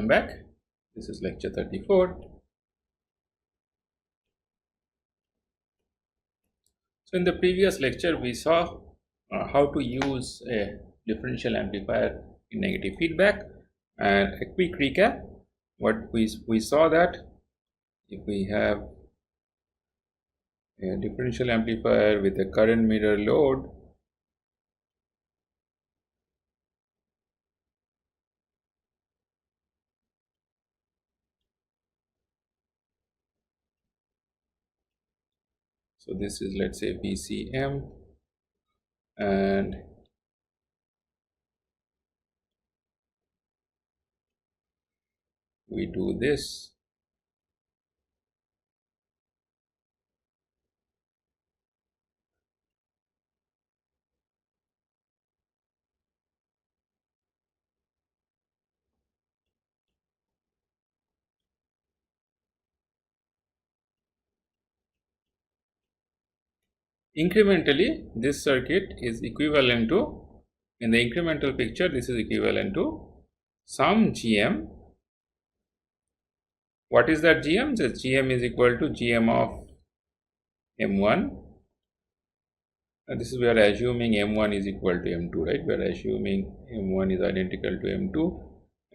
Welcome back. This is lecture 34. So in the previous lecture we saw how to use a differential amplifier in negative feedback, and a quick recap. What we saw that if we have a differential amplifier with a current mirror load, so this is, let's say, VCM, and we do this. Incrementally, this circuit is equivalent to, in the incremental picture, this is equivalent to some GM. What is that GM? The GM is equal to GM of M1. And this is, we are assuming M1 is equal to M2, right? We are assuming M1 is identical to M2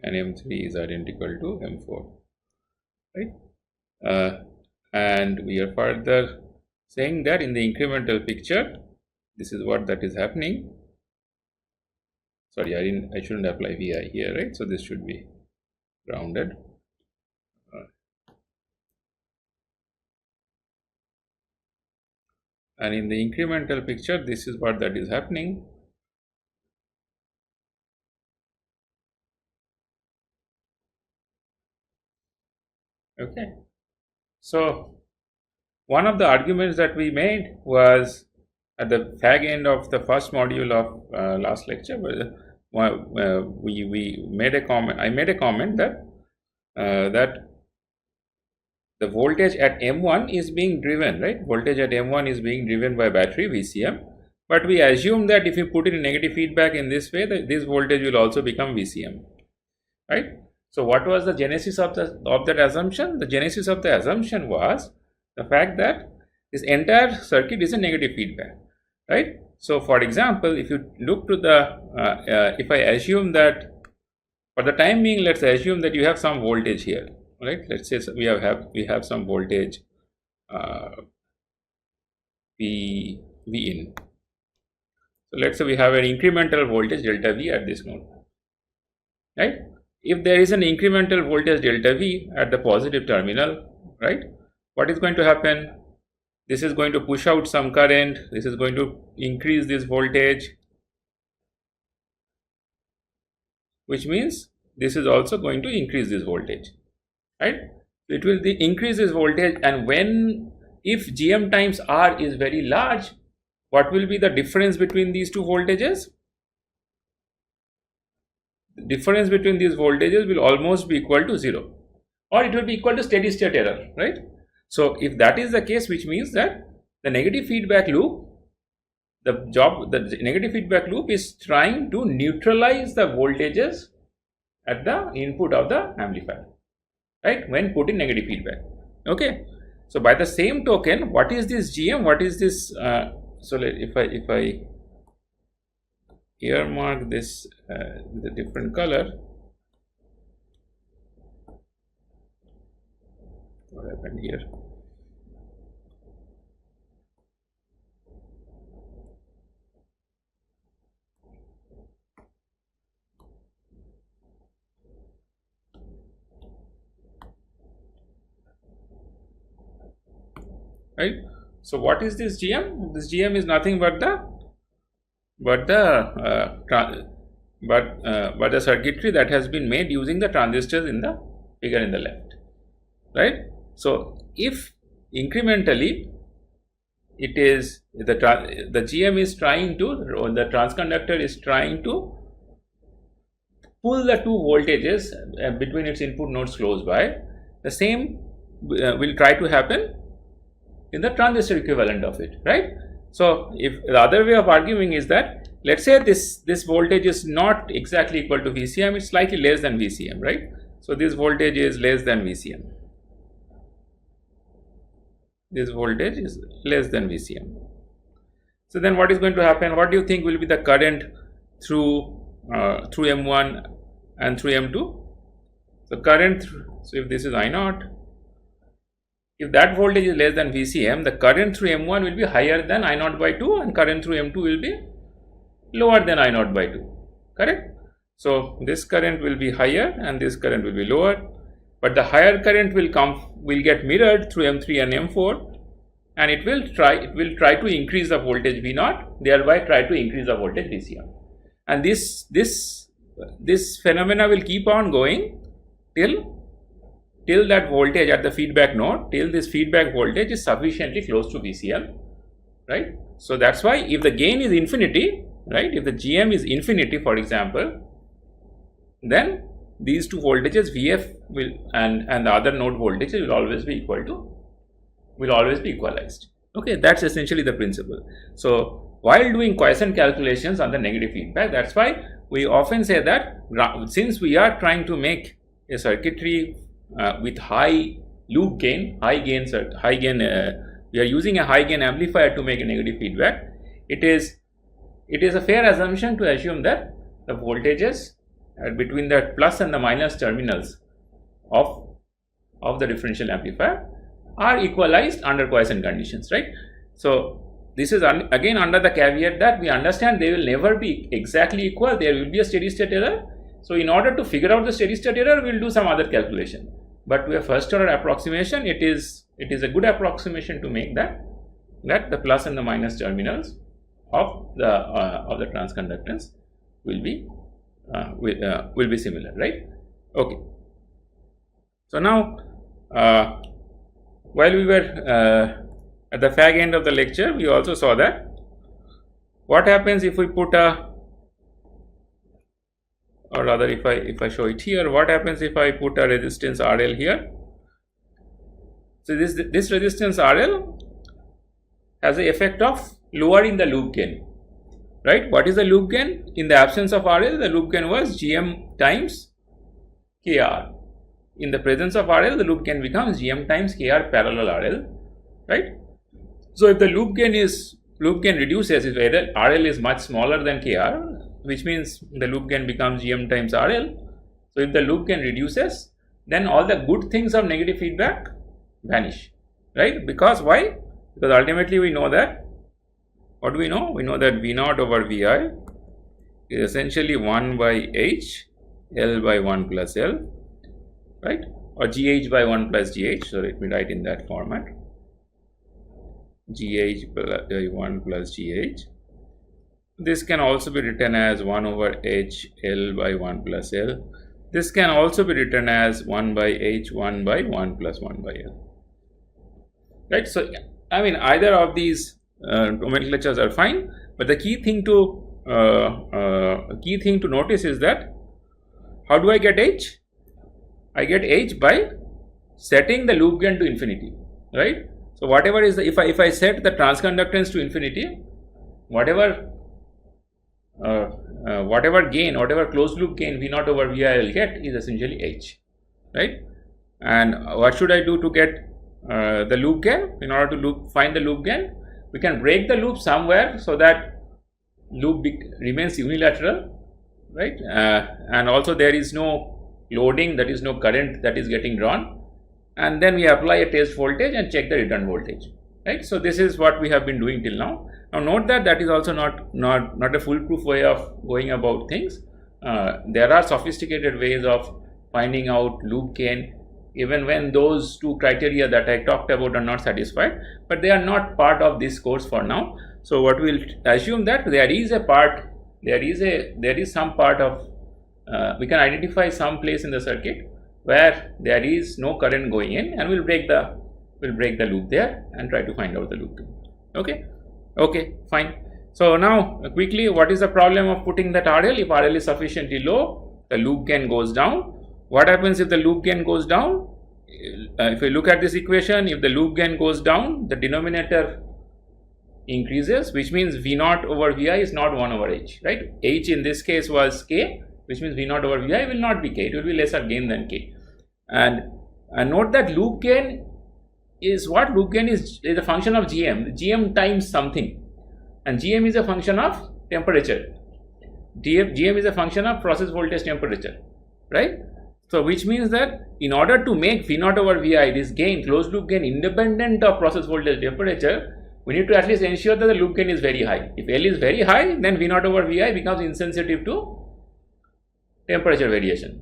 and M3 is identical to M4, right? And we are further saying that in the incremental picture, this is what that is happening. Sorry, I shouldn't apply VI here, right? So this should be grounded. And in the incremental picture, this is what that is happening. Okay. So one of the arguments that we made was at the fag end of the first module of last lecture. We made a comment. I made a comment that that the voltage at M1 is being driven, right? Voltage at M1 is being driven by battery VCM, but we assume that if you put it in negative feedback in this way, that this voltage will also become VCM, right? So what was the genesis of that assumption? The genesis of the assumption was the fact that this entire circuit is a negative feedback, right? So for example, if you look to the, if I assume that for the time being, let's assume that you have some voltage here, right? Let's say we have some voltage V in. So let's say we have an incremental voltage delta V at this node, right? If there is an incremental voltage delta V at the positive terminal, right, what is going to happen? This is going to push out some current. This is going to increase this voltage, which means this is also going to increase this voltage, right? It will increase this voltage, and if GM times R is very large, what will be the difference between these two voltages? The difference between these voltages will almost be equal to 0, or it will be equal to steady state error, right? So if that is the case, which means that the negative feedback loop, the negative feedback loop is trying to neutralize the voltages at the input of the amplifier, right, when put in negative feedback. Okay, so by the same token, what is this GM? What is this? So if I earmark this with a different color, what happened here? Right. So what is this GM? This GM is nothing but the circuitry that has been made using the transistors in the figure in the left, right? So if incrementally it is the GM is trying to, the transconductor is trying to pull the two voltages between its input nodes close by, the same will try to happen in the transistor equivalent of it, right? So if the other way of arguing is that, let's say this voltage is not exactly equal to VCM, it's slightly less than VCM, right? So this voltage is less than VCM. This voltage is less than VCM. So then what is going to happen? What do you think will be the current through M1 and through M2? So current, so if this is I0, if that voltage is less than VCM, the current through M1 will be higher than I0 by 2 and current through M2 will be lower than I0 by 2, correct? So this current will be higher and this current will be lower, but the higher current will get mirrored through M3 and M4, and it will try to increase the voltage V0, thereby try to increase the voltage VCM. And this phenomena will keep on going till that voltage at the feedback node, till this feedback voltage is sufficiently close to VCM, right? So that's why if the gain is infinity, right, if the GM is infinity, for example, then these two voltages VF will and the other node voltages will always be equalized. Okay, that's essentially the principle. So while doing quiescent calculations on the negative feedback, that's why we often say that since we are trying to make a circuitry with high loop gain, we are using a high gain amplifier to make a negative feedback. It is a fair assumption to assume that the voltages between the plus and the minus terminals of the differential amplifier are equalized under quiescent conditions, right? So this is again under the caveat that we understand they will never be exactly equal, there will be a steady state error. So in order to figure out the steady state error, we will do some other calculation, but to a first order approximation, it is a good approximation to make that the plus and the minus terminals of the transconductance will be similar, right? Okay. So now while we were at the fag end of the lecture, we also saw that what happens if we put or rather if I show it here, what happens if I put a resistance RL here? So this resistance RL has the effect of lowering the loop gain, right? What is the loop gain? In the absence of RL, the loop gain was GM times KR. In the presence of RL, the loop gain becomes GM times KR parallel RL, right? So if the loop gain reduces, if RL is much smaller than KR, which means the loop gain becomes GM times RL. So if the loop gain reduces, then all the good things of negative feedback vanish, right? Because why? Because ultimately we know that, what do we know? We know that V0 over Vi is essentially 1 by H, L by 1 plus L, right? Or GH by 1 plus GH. So let me write in that format. GH by 1 plus GH. This can also be written as 1 over H, L by 1 plus L. This can also be written as 1 by H, 1 by 1 plus 1 by L. Right? So, I mean, either of these nomenclatures are fine, but the key thing to notice is that how do I get H? I get H by setting the loop gain to infinity, right? So whatever is the, if I set the transconductance to infinity, whatever gain, whatever closed loop gain V0 over Vi I will get is essentially H, right? And what should I do to get the loop gain? In order to find the loop gain, we can break the loop somewhere so that loop remains unilateral, right? And also there is no loading, that is no current that is getting drawn, and then we apply a test voltage and check the return voltage, right? So this is what we have been doing till now. Now note that that is also not a foolproof way of going about things. There are sophisticated ways of finding out loop gain even when those two criteria that I talked about are not satisfied, but they are not part of this course for now. So what we'll assume that there is some part of we can identify some place in the circuit where there is no current going in, and we'll break the loop there and try to find out the loop gain. Okay, fine. So now quickly, what is the problem of putting that RL? If RL is sufficiently low, the loop gain goes down. What happens if the loop gain goes down? If we look at this equation, if the loop gain goes down, the denominator increases, which means V0 over Vi is not 1 over H, right? H in this case was K, which means V0 over Vi will not be K, it will be lesser gain than K. And note that loop gain is what? Loop gain is a function of GM times something, and GM is a function of temperature. GM is a function of process voltage temperature, right? So which means that in order to make V0 over Vi, this gain, closed loop gain, independent of process voltage temperature, we need to at least ensure that the loop gain is very high. If L is very high, then V0 over Vi becomes insensitive to temperature variation,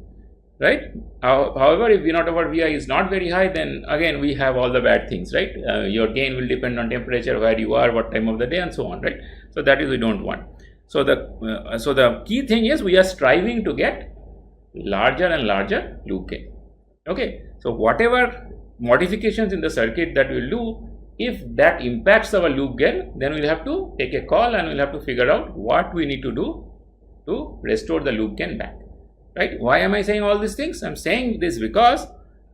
right? However, if V0 over Vi is not very high, then again we have all the bad things, right? Your gain will depend on temperature, where you are, what time of the day, and so on, right? So that is we don't want. So the key thing is we are striving to get larger and larger loop gain. Okay, so whatever modifications in the circuit that we'll do, if that impacts our loop gain, then we'll have to take a call and we'll have to figure out what we need to do to restore the loop gain back, right? Why am I saying all these things? I'm saying this because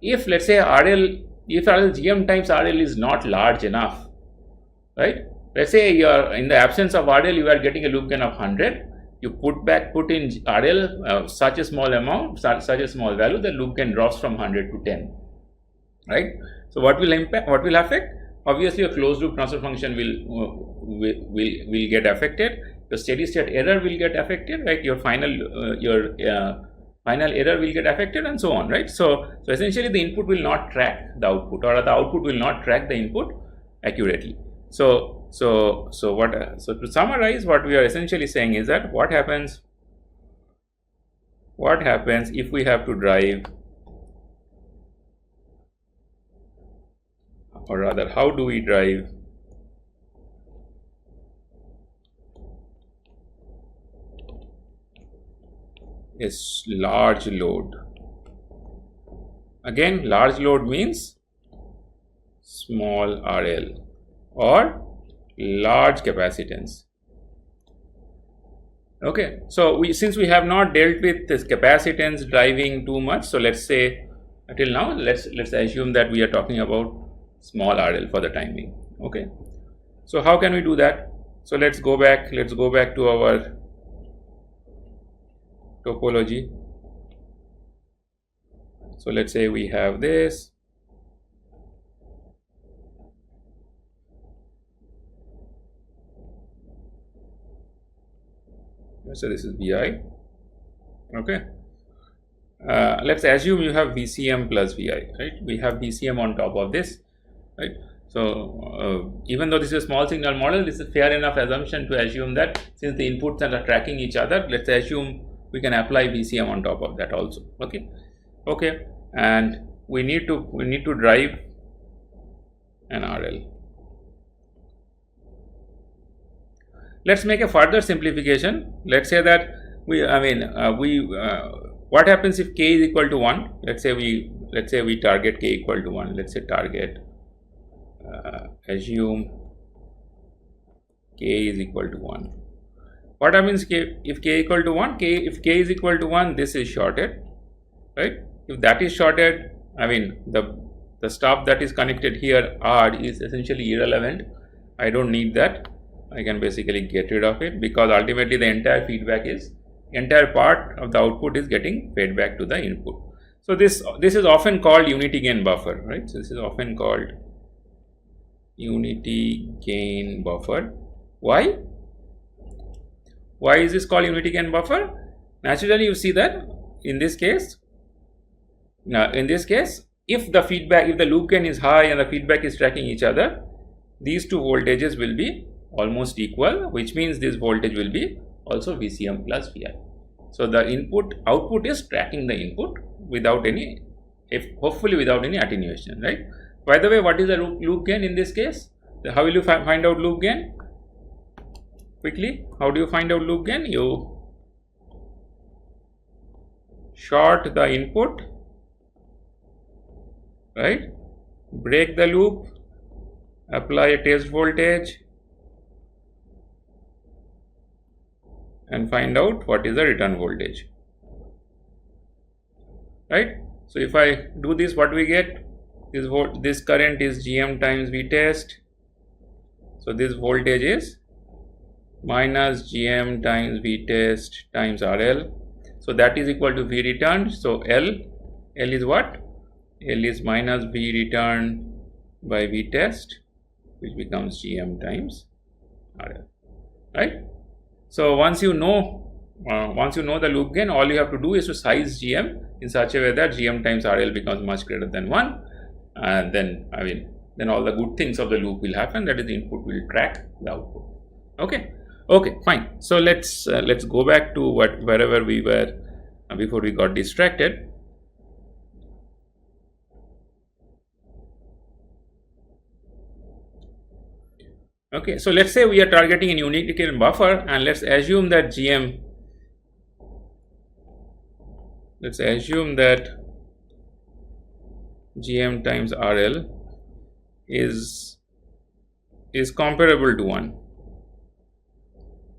if, let's say, if GM times RL is not large enough, right? Let's say you're in the absence of RL, you are getting a loop gain of 100. You put in RL such a small amount, such a small value, the loop gain drops from 100 to 10, right? So what will impact? What will affect? Obviously, your closed loop transfer function will get affected. Your steady state error will get affected, right? Your final error will get affected, and so on, right? So essentially, the input will not track the output, or the output will not track the input accurately. So to summarize, what we are essentially saying is that what happens if we have to drive, or rather, how do we drive a large load? Again, large load means small RL or large capacitance. Okay, so since we have not dealt with this capacitance driving too much, so let's say until now let's assume that we are talking about small RL for the time being. Okay, so how can we do that? So let's go back to our topology. So let's say we have this. So this is Vi. Okay, let's assume you have VCM plus Vi, right? We have VCM on top of this, right? So even though this is a small signal model, this is fair enough assumption to assume that since the inputs are tracking each other, let's assume we can apply VCM on top of that also. Okay, and we need to drive an RL. Let's make a further simplification. Let's say that what happens if K is equal to 1? Let's say we target K equal to 1. Let's say target, assume K is equal to 1. What happens if K equal to 1? If K is equal to 1, this is shorted, right? If that is shorted, the stop that is connected here, R, is essentially irrelevant. I don't need that. I can basically get rid of it, because ultimately the entire part of the output is getting fed back to the input. So this is often called unity gain buffer, right? So this is often called unity gain buffer. Why is this called unity gain buffer? Naturally, you see that in this case, if the loop gain is high and the feedback is tracking each other, these two voltages will be almost equal, which means this voltage will be also VCM plus Vi. So the output is tracking the input hopefully without any attenuation, right? By the way, what is the loop gain in this case? How will you find out loop gain? Quickly, how do you find out loop gain? You short the input, right? Break the loop, apply a test voltage, and find out what is the return voltage, right? So if I do this, what we get? This current is GM times V test. So this voltage is minus GM times V test times RL. So that is equal to V returned. So L is what? L is minus V returned by V test, which becomes GM times RL, right? So once you know the loop gain, all you have to do is to size GM in such a way that GM times RL becomes much greater than 1, and then all the good things of the loop will happen. That is, the input will track the output. Okay, fine. So let's go back to wherever we were before we got distracted. Okay, so let's say we are targeting a unique decay buffer, and let's assume that GM. Let's assume that GM times RL is comparable to 1.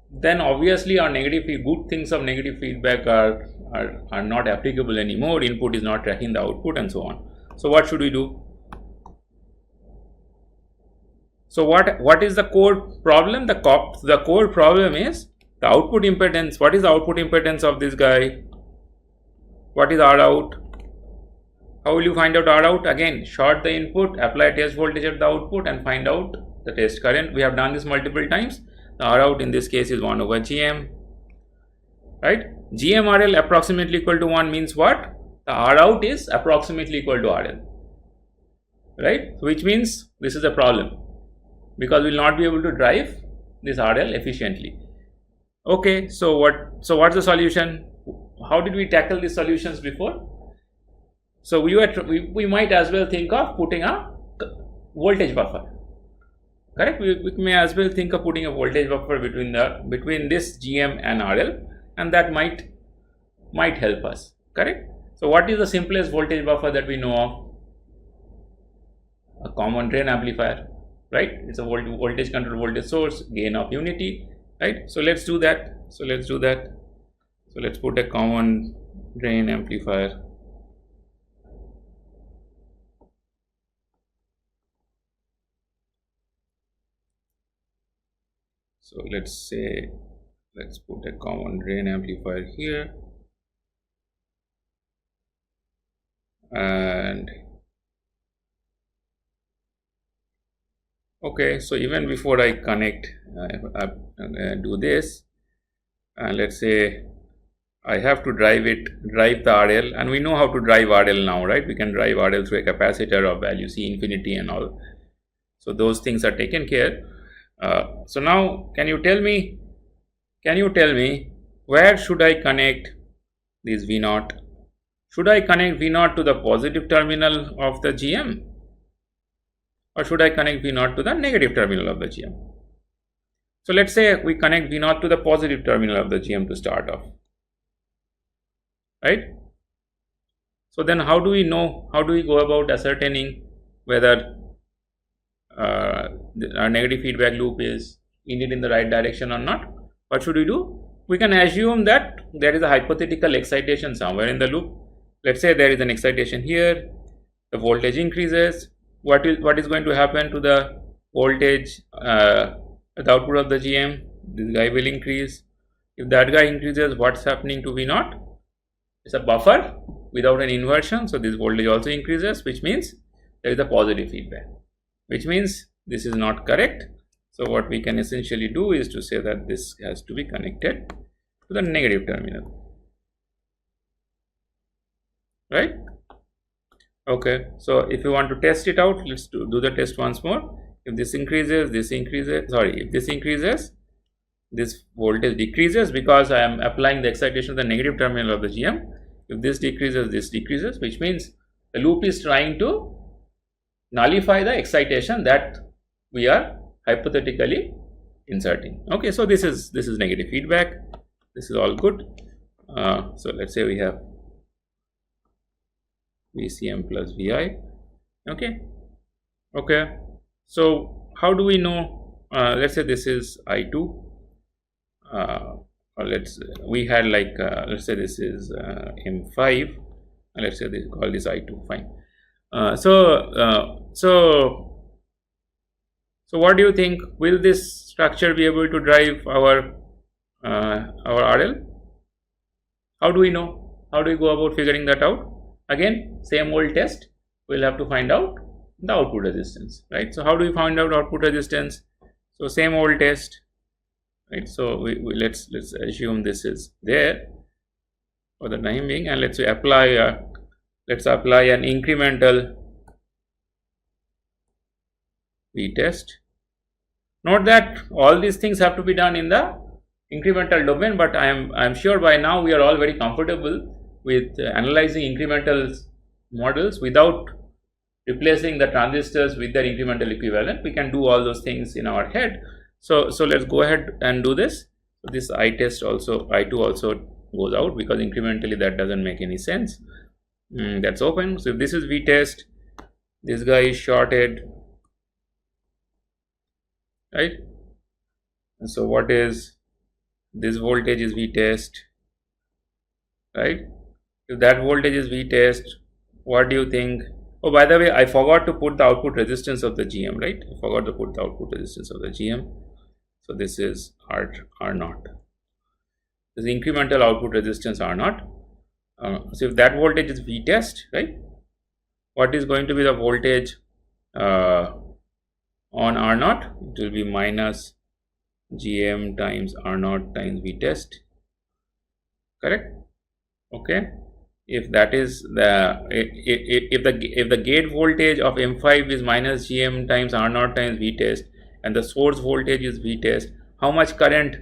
Then obviously our good things of negative feedback are not applicable anymore. Input is not tracking the output and so on. So what should we do? So what is the core problem? The core problem is the output impedance. What is the output impedance of this guy? What is R out? How will you find out R out? Again, short the input, apply test voltage at the output, and find out the test current. We have done this multiple times. The R out in this case is 1 over GM, right? GM RL approximately equal to 1 means what? The R out is approximately equal to RL, right? Which means this is a problem, because we will not be able to drive this RL efficiently. Okay, so what's the solution? How did we tackle these solutions before? So we might as well think of putting a voltage buffer. Correct? We may as well think of putting a voltage buffer between this GM and RL, and that might help us. Correct? So what is the simplest voltage buffer that we know of? A common drain amplifier, right? It's a voltage controlled voltage source, gain of unity, right? So let's do that. So let's put a common drain amplifier. So let's put a common drain amplifier here, and okay, so even before I connect, do this, and let's say I have to drive the RL, and we know how to drive RL now, right? We can drive RL through a capacitor of value C infinity and all. So those things are taken care. So now, can you tell me where should I connect this V0? Should I connect V0 to the positive terminal of the GM, or should I connect V0 to the negative terminal of the GM? So let's say we connect V0 to the positive terminal of the GM to start off, right? So then how do we go about ascertaining whether our negative feedback loop is indeed in the right direction or not? What should we do? We can assume that there is a hypothetical excitation somewhere in the loop. Let's say there is an excitation here, the voltage increases. What is going to happen to the voltage at the output of the GM? This guy will increase. If that guy increases, what's happening to V0? It's a buffer without an inversion, so this voltage also increases, which means there is a positive feedback, which means this is not correct. So what we can essentially do is to say that this has to be connected to the negative terminal, right? Okay, so if you want to test it out, let's do the test once more. If this increases, if this increases, this voltage decreases because I am applying the excitation to the negative terminal of the GM. If this decreases, which means the loop is trying to nullify the excitation that we are hypothetically inserting. Okay, so this is negative feedback. This is all good. So let's say we have VCM plus VI. Okay. So how do we know? Let's say this is I2. Or we had like let's say this is M5, and let's say call this I2. Fine. So what do you think? Will this structure be able to drive our RL? How do we know? How do we go about figuring that out? Again, same old test. We'll have to find out the output resistance, right? So how do we find out output resistance? So same old test, right? So let's assume this is there for the time being, and let's apply an incremental V test. Note that all these things have to be done in the incremental domain, but I am sure by now we are all very comfortable with analyzing incremental models without replacing the transistors with their incremental equivalent. We can do all those things in our head. So let's go ahead and do this. So this I2 also goes out, because incrementally that doesn't make any sense. That's open. So if this is V test, this guy is shorted, right? And so what is this voltage is V test, right? If that voltage is V test, what do you think? Oh, by the way, I forgot to put the output resistance of the GM, right? I forgot to put the output resistance of the GM. So this is R0. This is incremental output resistance R0. So if that voltage is V test, right? What is going to be the voltage on R0? It will be minus GM times R0 times V test. Correct? Okay. If that is if the gate voltage of M5 is minus GM times R0 times V test, and the source voltage is V test, how much current?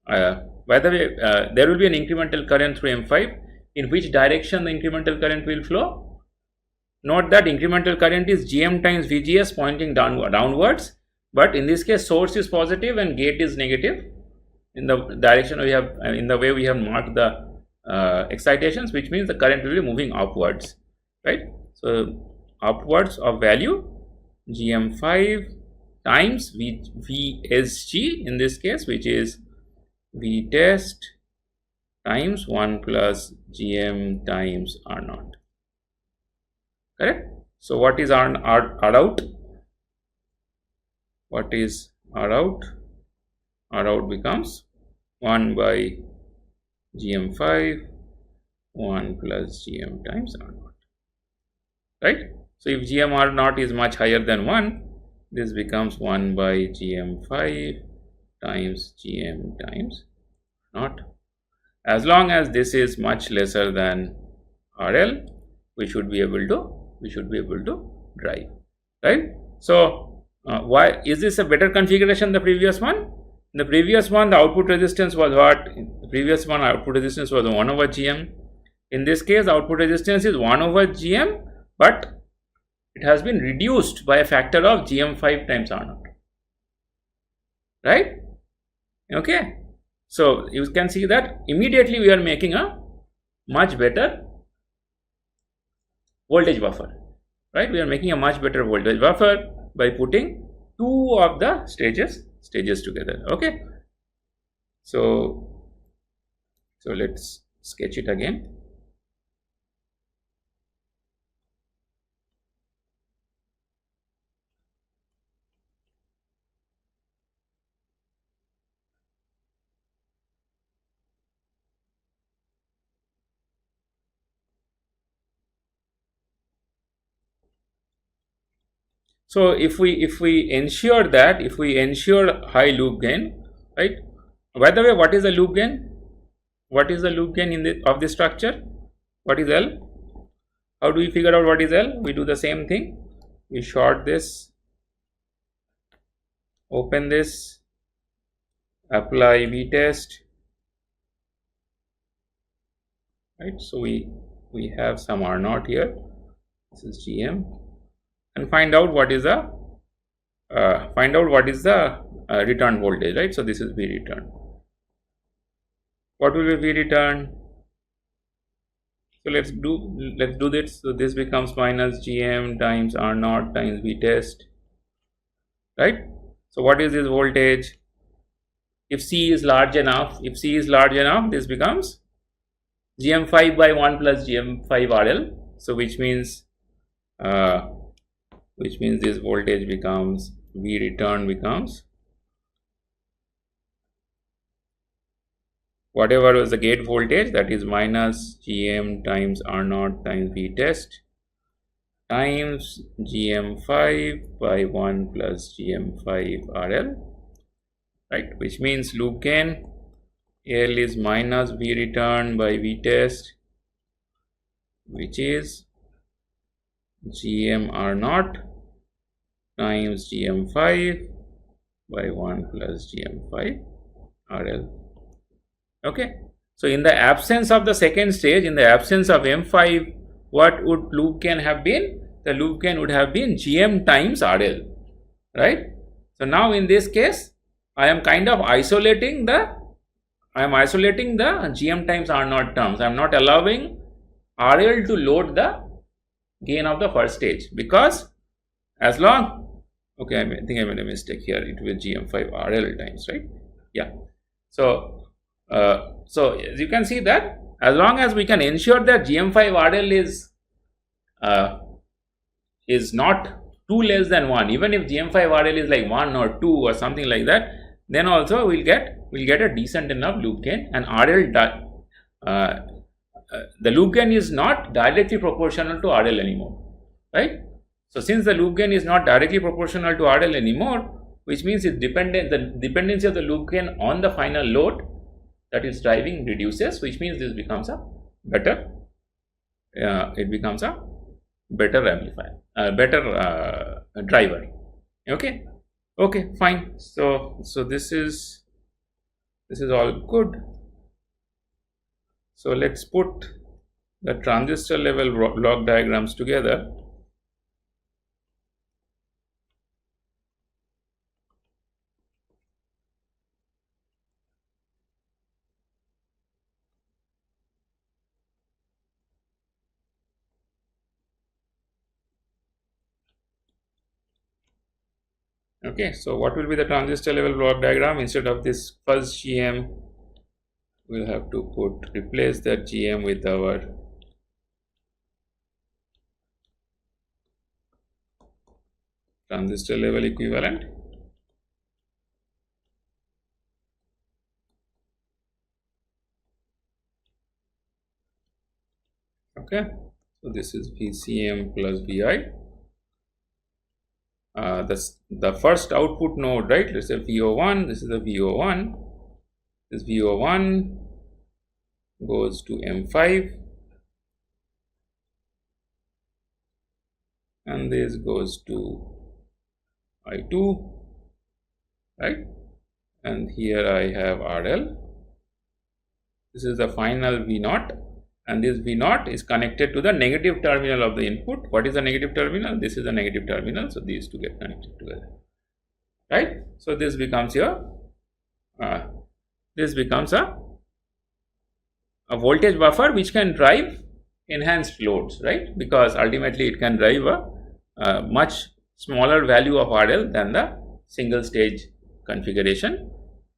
By the way, there will be an incremental current through M5. In which direction the incremental current will flow? Note that incremental current is GM times VGS pointing downwards, but in this case source is positive and gate is negative in the direction we have, in the way we have marked the excitations, which means the current will be moving upwards, right? So upwards of value GM5 times VSG in this case, which is V test times 1 plus GM times R0. Correct? So what is R out? What is R out? R out becomes 1 by GM5 1 plus GM times R0. Right? So if GM R0 is much higher than 1, this becomes 1 by GM5 times GM times R0. As long as this is much lesser than RL, we should be able to drive, right? So why is this a better configuration than the previous one? In the previous one, the output resistance was what? In the previous one, output resistance was 1 over GM. In this case, output resistance is 1 over GM, but it has been reduced by a factor of GM5 times R0, right? Okay. So you can see that immediately we are making a much better voltage buffer, right? We are making a much better voltage buffer by putting two of the stages together. Okay. So let's sketch it again. So if we ensure high loop gain, right? By the way, what is the loop gain? What is the loop gain of this structure? What is L? How do we figure out what is L? We do the same thing. We short this, open this, apply V test, right? So we have some R0 here. This is GM, and find out what is the return voltage, right? So this is V return. What will be V return? So let's do this. So this becomes minus GM times R0 times V test, right? So what is this voltage? If C is large enough, this becomes GM5 by 1 plus GM5 RL. So which means this voltage becomes V return becomes whatever was the gate voltage, that is minus Gm times R0 times V test times Gm5 by 1 plus Gm5 RL, right, which means loop gain L is minus V return by V test, which is Gm R0 times Gm5 by 1 plus Gm5 RL. Okay, so in the absence of the second stage, in the absence of M5, what would loop gain have been? The loop gain would have been Gm times RL, right? So now in this case, I am kind of isolating the Gm times R0 terms. I am not allowing RL to load the gain of the first stage, because as long, okay, I think I made a mistake here. It will be Gm5 RL times, right? Yeah. So so as you can see that as long as we can ensure that Gm5 RL is not 2 less than 1, even if Gm5 RL is like 1 or 2 or something like that, then also we'll get a decent enough loop gain, and the loop gain is not directly proportional to RL anymore, right? So since the loop gain is not directly proportional to RL anymore, which means the dependency of the loop gain on the final load that is driving reduces, which means this becomes a better amplifier, better driver. Okay, fine. So this is all good. So let's put the transistor level block diagrams together. Okay, so what will be the transistor level block diagram? Instead of this first Gm, we'll have to replace that Gm with our transistor level equivalent. Okay, so this is VCM plus Vi. The first output node, right? Let's say VO1. This is the VO1. This VO1 goes to M5, and this goes to I2, right? And here I have RL. This is the final V0, and this V0 is connected to the negative terminal of the input. What is the negative terminal? This is the negative terminal, so these two get connected together, right? So this becomes your a voltage buffer which can drive enhanced loads, right? Because ultimately it can drive a much smaller value of RL than the single stage configuration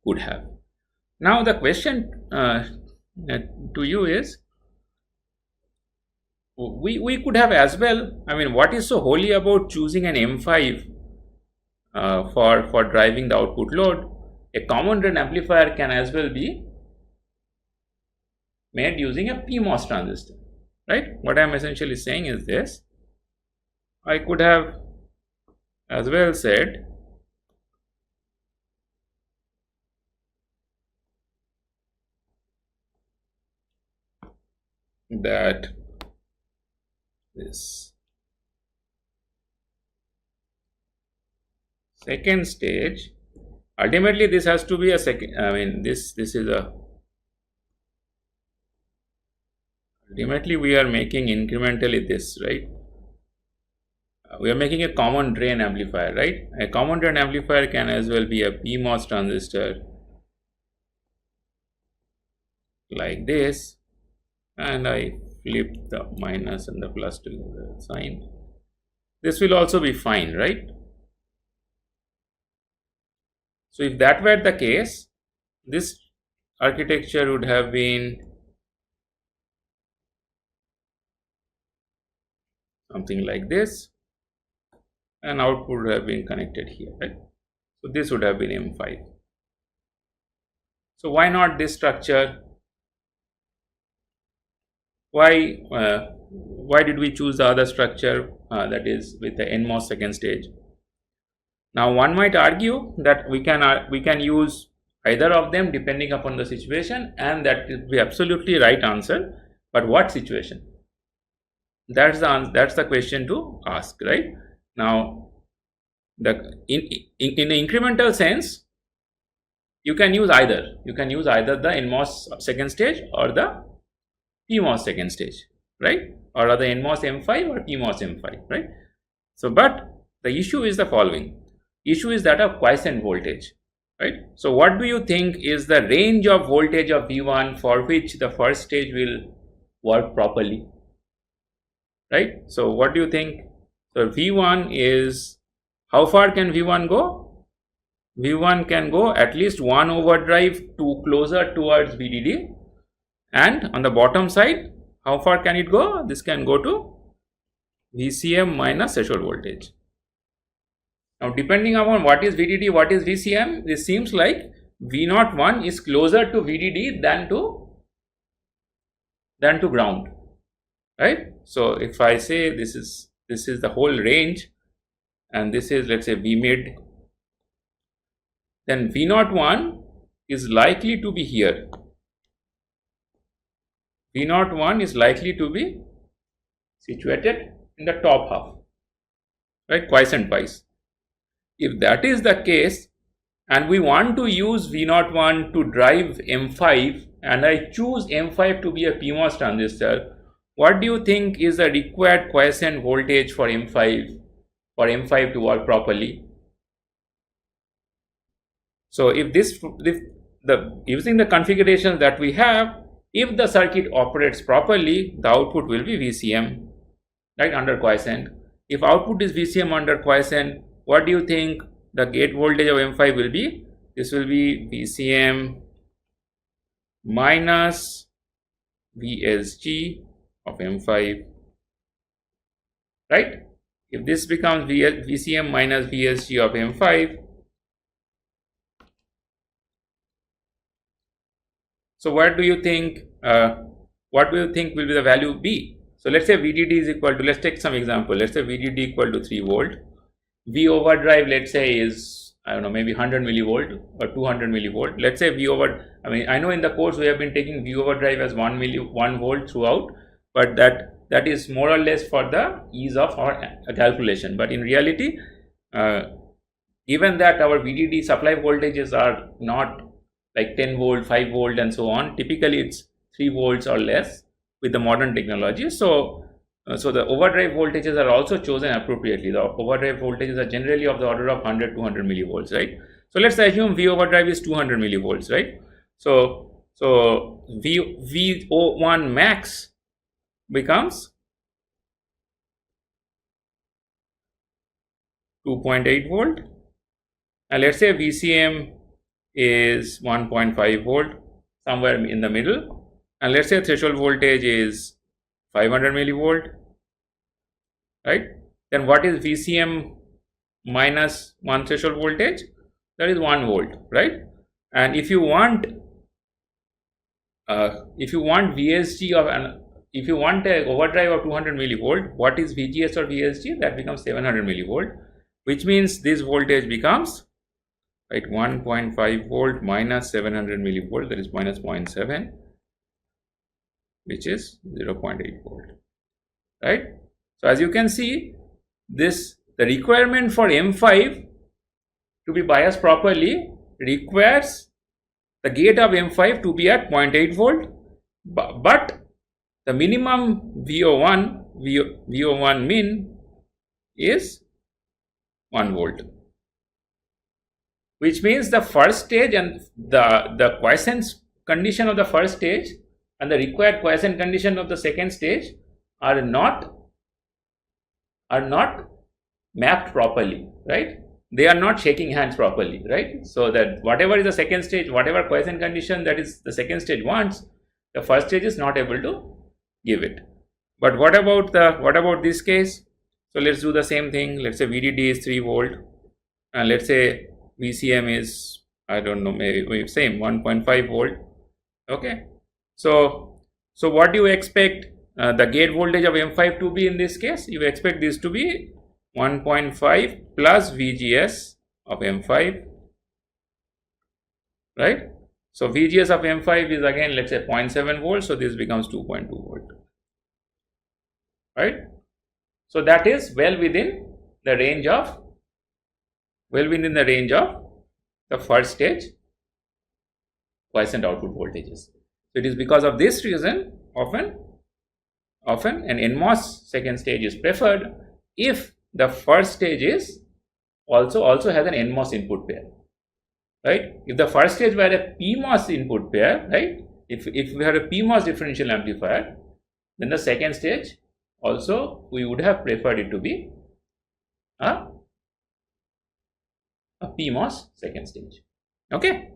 could have. Now the question to you is, we could have as well, I mean, what is so holy about choosing an M5 for driving the output load? A common drain amplifier can as well be made using a PMOS transistor, right? What I am essentially saying is this: I could have as well said that this second stage, ultimately this has to be a second, I mean this is a, ultimately we are making incrementally this, right? We are making a common drain amplifier, right? A common drain amplifier can as well be a PMOS transistor like this, and I flip the minus and the plus together sign. This will also be fine, right? So if that were the case, this architecture would have been something like this, and output would have been connected here, right? So this would have been M5. So why not this structure? why did we choose the other structure that is with the NMOS second stage? Now one might argue that we can use either of them depending upon the situation, and that is the absolutely right answer. But what situation? That's the question to ask, right? Now, in the incremental sense, you can use either. You can use either the NMOS second stage or the PMOS second stage, right? Or the NMOS M5 or PMOS M5, right? So, but the issue is the following. Issue is that of quiescent voltage, right? So, what do you think is the range of voltage of V1 for which the first stage will work properly, right? So, what do you think? So, V1 is, how far can V1 go? V1 can go at least one overdrive to closer towards VDD, and on the bottom side, how far can it go? This can go to VCM minus threshold voltage. Now, depending upon what is VDD, what is VCM, this seems like V01 is closer to VDD than to ground, right? So, if I say this is the whole range, and this is, let's say, V mid, then V01 is likely to be here. V01 is likely to be situated in the top half, right, quiescent wise. If that is the case, and we want to use V01 to drive M5, and I choose M5 to be a PMOS transistor, what do you think is the required quiescent voltage for M5 to work properly? So, if using the configurations that we have, if the circuit operates properly, the output will be VCM, right, under quiescent. If output is VCM under quiescent, what do you think the gate voltage of M5 will be? This will be VCM minus VSG of M5, right? If this becomes VCM minus VSG of M5, so what do you think will be the value be? So let's say VDD is equal to, let's take some example, let's say VDD equal to 3 volt, V overdrive, let's say, is, I don't know, maybe 100 millivolt or 200 millivolt. Let's say I know in the course we have been taking V overdrive as 1 volt throughout, but that is more or less for the ease of our calculation. But in reality, given that our VDD supply voltages are not like 10 volt, 5 volt and so on, typically it's 3 volts or less with the modern technology. So the overdrive voltages are also chosen appropriately. The overdrive voltages are generally of the order of 100 200 millivolts, right? So let's assume V overdrive is 200 millivolts, right? So V01 max becomes 2.8 volt, and let's say VCM is 1.5 volt, somewhere in the middle, and let's say threshold voltage is 500 millivolt, right? Then what is VCM minus 1 threshold voltage? That is 1 volt, right? And if you want VSG of if you want a overdrive of 200 millivolt, what is VGS or VSG? That becomes 700 millivolt, which means this voltage becomes, right, 1.5 volt minus 700 millivolt, that is minus 0.7, which is 0.8 volt, right? So as you can see, the requirement for M5 to be biased properly requires the gate of M5 to be at 0.8 volt, but the minimum VO1 min is 1 volt, which means the first stage and the quiescent condition of the first stage and the required quiescent condition of the second stage are not mapped properly, right? They are not shaking hands properly, right? So that whatever is the second stage, whatever quiescent condition that is the second stage wants, the first stage is not able to give it. But what about this case? So let's do the same thing. Let's say VDD is 3 volt, and let's say VCM is, I don't know, maybe same 1.5 volt. Okay. So what do you expect the gate voltage of M5 to be in this case, you expect this to be 1.5 plus VGS of M5, right? So VGS of M5 is again, let's say 0.7 volts, so this becomes 2.2 volt, right? So that is well within the range of the first stage quiescent output voltages. So it is because of this reason often an NMOS second stage is preferred if the first stage is also has an NMOS input pair, right? If the first stage were a PMOS input pair, right? If we had a PMOS differential amplifier, then the second stage also we would have preferred it to be a PMOS second stage. Okay.